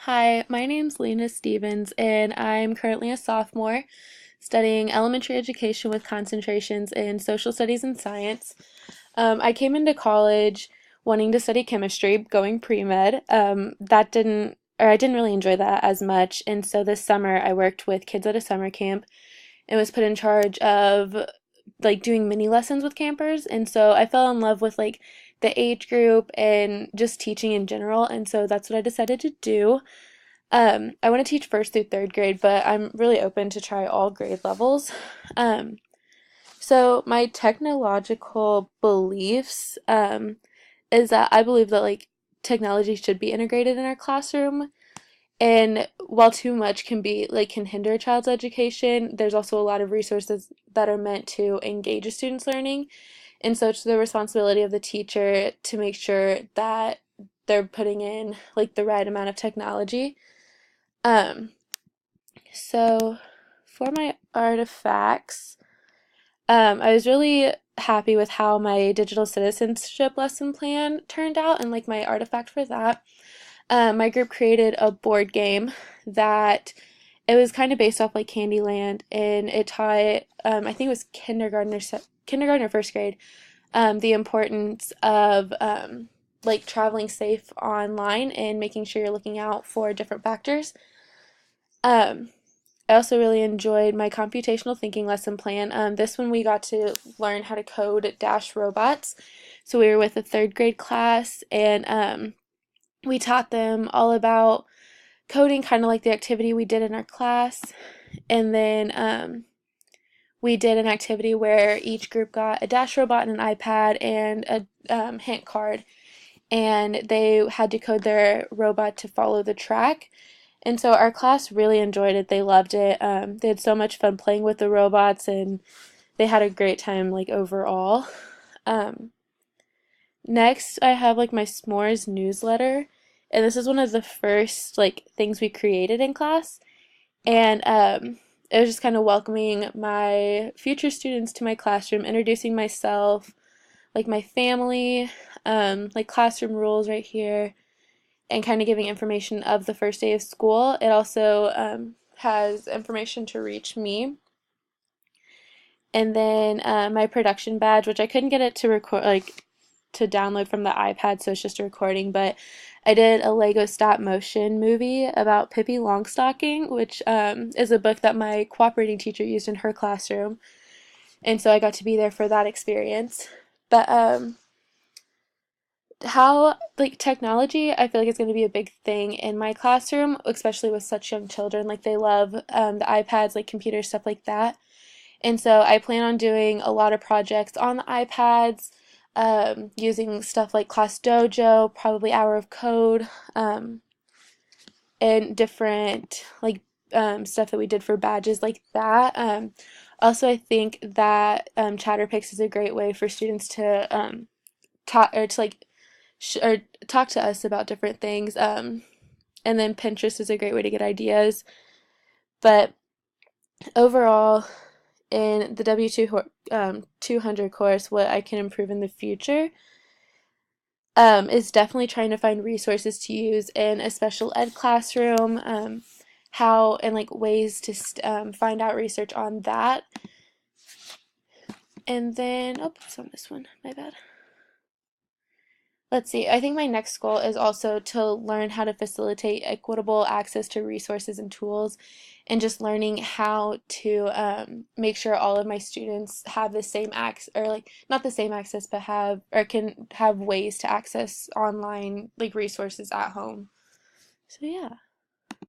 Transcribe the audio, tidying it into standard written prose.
Hi, my name's Lena Stevens, and I'm currently a sophomore studying elementary education with concentrations in social studies and science. I came into college wanting to study chemistry, going pre-med. I didn't really enjoy that as much, and so this summer I worked with kids at a summer camp and was put in charge of like doing mini lessons with campers. And so I fell in love with like the age group and just teaching in general, and so that's what I decided to do. I want to teach first through third grade, but I'm really open to try all grade levels. Um, so my technological beliefs is that I believe that like technology should be integrated in our classroom. And while too much can hinder a child's education, there's also a lot of resources that are meant to engage a student's learning. And so it's the responsibility of the teacher to make sure that they're putting in like the right amount of technology. Um, so for my artifacts, I was really happy with how my digital citizenship lesson plan turned out and like my artifact for that. My group created a board game that it was kind of based off like Candyland, and it taught I think it was kindergarten or first grade the importance of like traveling safe online and making sure you're looking out for different factors. Um, I also really enjoyed my computational thinking lesson plan. This one we got to learn how to code Dash robots. So we were with a third grade class, and we taught them all about coding, kind of like the activity we did in our class. And then we did an activity where each group got a Dash robot and an iPad and a hint card, and they had to code their robot to follow the track. And so our class really enjoyed it. They loved it. They had so much fun playing with the robots, and they had a great time like overall. Um, Next, I have like my s'mores newsletter, and this is one of the first like things we created in class. And it was just kind of welcoming my future students to my classroom, introducing myself, like my family, like classroom rules right here, and kind of giving information of the first day of school. It also has information to reach me. And then my production badge, which I couldn't get it to record, like to download from the iPad, so it's just a recording. But I did a Lego stop motion movie about Pippi Longstocking, which is a book that my cooperating teacher used in her classroom. And so I got to be there for that experience. But how like technology I feel like it's going to be a big thing in my classroom, especially with such young children. Like they love the iPads, like computers, stuff like that. And so I plan on doing a lot of projects on the iPads, using stuff like Class Dojo, probably Hour of Code, and different like stuff that we did for badges like that. Also, I think that Chatterpix is a great way for students to talk or to like or talk to us about different things. And then Pinterest is a great way to get ideas. But overall, in the W200 course, what I can improve in the future is definitely trying to find resources to use in a special ed classroom, how and like ways to find out research on that. And then, oh, it's on this one, my bad. Let's see, I think my next goal is also to learn how to facilitate equitable access to resources and tools, and just learning how to make sure all of my students have the same access, or like not the same access, but have or can have ways to access online like resources at home. So yeah.